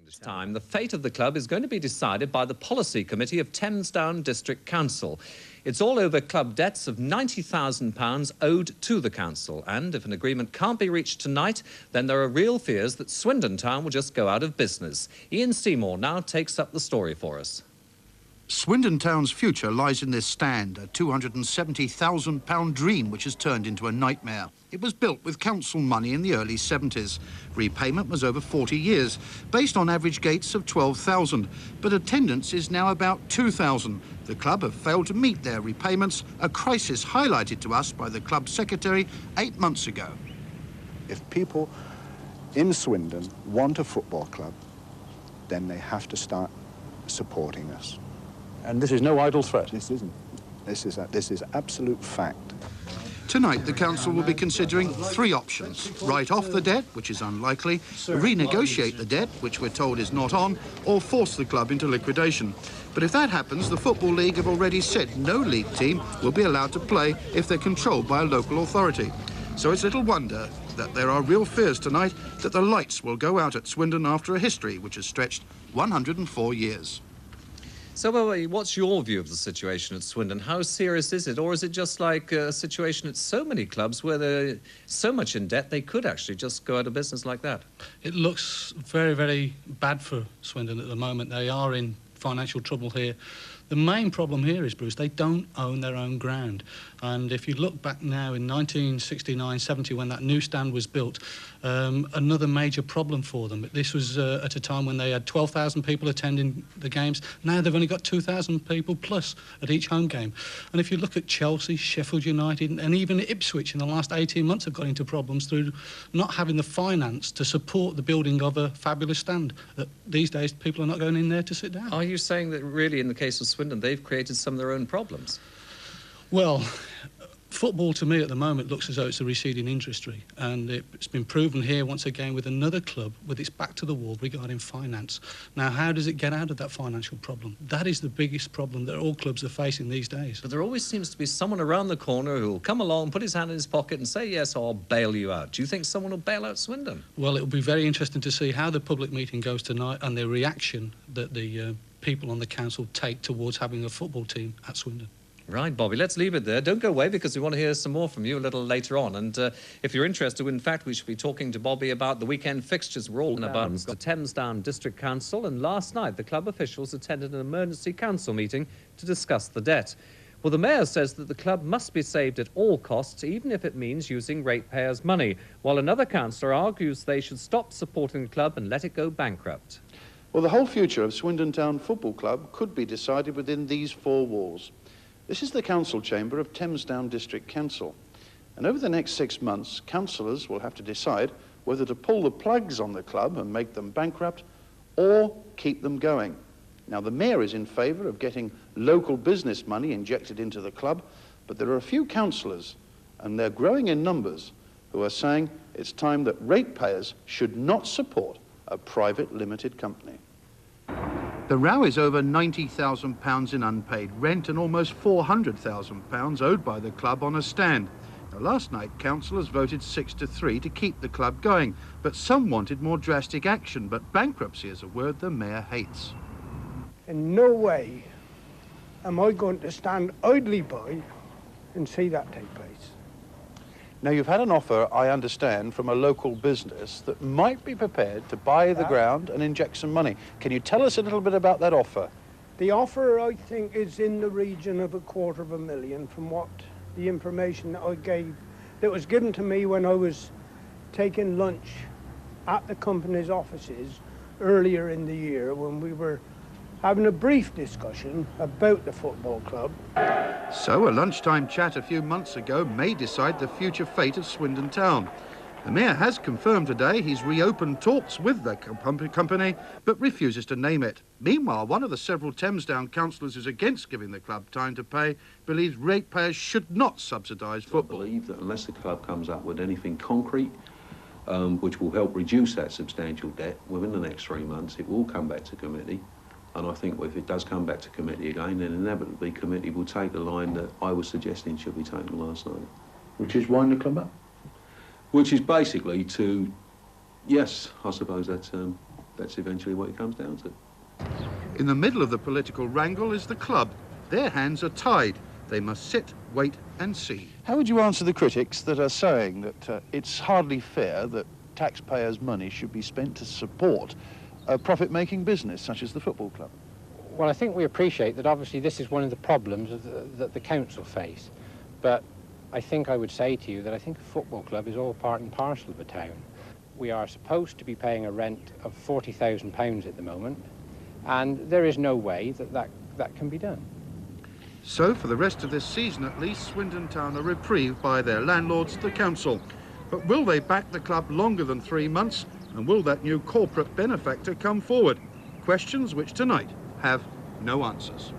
This time, the fate of the club is going to be decided by the Policy Committee of Thamesdown District Council. It's all over club debts of £90,000 owed to the council, and if an agreement can't be reached tonight, then there are real fears that Swindon Town will just go out of business. Ian Seymour now takes up the story for us. Swindon Town's future lies in this stand, a £270,000 dream which has turned into a nightmare. It was built with council money in the early 70s. Repayment was over 40 years, based on average gates of 12,000, but attendance is now about 2,000. The club have failed to meet their repayments, a crisis highlighted to us by the club secretary 8 months ago. If people in Swindon want a football club, then they have to start supporting us. And this is no idle threat? This isn't. This is absolute fact. Tonight, the council will be considering 3 options. Write off the debt, which is unlikely, renegotiate the debt, which we're told is not on, or force the club into liquidation. But if that happens, the Football League have already said no league team will be allowed to play if they're controlled by a local authority. So it's little wonder that there are real fears tonight that the lights will go out at Swindon after a history which has stretched 104 years. So, what's your view of the situation at Swindon? How serious is it? Or is it just like a situation at so many clubs where they're so much in debt they could actually just go out of business like that? It looks very, very bad for Swindon at the moment. They are in financial trouble here. The main problem here is, Bruce, they don't own their own ground. And if you look back now in 1969-70, when that new stand was built, another major problem for them. This was at a time when they had 12,000 people attending the games. Now they've only got 2,000 people plus at each home game. And if you look at Chelsea, Sheffield United, and even Ipswich in the last 18 months have got into problems through not having the finance to support the building of a fabulous stand. These days, people are not going in there to sit down. Are you saying that really, in the case of Swindon, they've created some of their own problems? Well, football to me at the moment looks as though it's a receding industry, and it's been proven here once again with another club with its back to the wall regarding finance. Now, how does it get out of that financial problem? That is the biggest problem that all clubs are facing these days. But there always seems to be someone around the corner who will come along, put his hand in his pocket and say, yes, I'll bail you out. Do you think someone will bail out Swindon? Well, it will be very interesting to see how the public meeting goes tonight and the reaction that the people on the council take towards having a football team at Swindon. Right, Bobby, let's leave it there. Don't go away because we want to hear some more from you a little later on. And if you're interested, in fact, we should be talking to Bobby about the weekend fixtures. We're all in about the Thamesdown District Council, and last night the club officials attended an emergency council meeting to discuss the debt. Well, the mayor says that the club must be saved at all costs, even if it means using ratepayers' money, while another councillor argues they should stop supporting the club and let it go bankrupt. Well, the whole future of Swindon Town Football Club could be decided within these 4 walls. This is the council chamber of Thamesdown District Council. And over the next 6 months, councillors will have to decide whether to pull the plugs on the club and make them bankrupt or keep them going. Now, the mayor is in favour of getting local business money injected into the club, but there are a few councillors, and they're growing in numbers, who are saying it's time that ratepayers should not support a private limited company. The row is over £90,000 in unpaid rent and almost £400,000 owed by the club on a stand. Now, last night, councillors voted 6-3 to keep the club going, but some wanted more drastic action, but bankruptcy is a word the mayor hates. In no way am I going to stand idly by and see that take place. Now, you've had an offer, I understand, from a local business that might be prepared to buy the ground and inject some money. Can you tell us a little bit about that offer? The offer, I think, is in the region of £250,000 from what the information that was given to me when I was taking lunch at the company's offices earlier in the year when we were having a brief discussion about the football club. So a lunchtime chat a few months ago may decide the future fate of Swindon Town. The mayor has confirmed today he's reopened talks with the company, but refuses to name it. Meanwhile, one of the several Thamesdown councillors who's against giving the club time to pay believes ratepayers should not subsidise football. I believe that unless the club comes up with anything concrete, which will help reduce that substantial debt within the next 3 months, it will come back to committee. And I think if it does come back to committee again, then inevitably committee will take the line that I was suggesting should be taken last night. Which is wind the club up? Which is basically to, yes, I suppose that's that's eventually what it comes down to. In the middle of the political wrangle is the club. Their hands are tied. They must sit, wait and see. How would you answer the critics that are saying that it's hardly fair that taxpayers' money should be spent to support a profit-making business such as the football club? Well, I think we appreciate that obviously this is one of the problems that the council face. But I think I would say to you that I think a football club is all part and parcel of a town. We are supposed to be paying a rent of £40,000 at the moment, and there is no way that can be done. So, for the rest of this season at least, Swindon Town are reprieved by their landlords, the council. But will they back the club longer than 3 months? And will that new corporate benefactor come forward? Questions which tonight have no answers.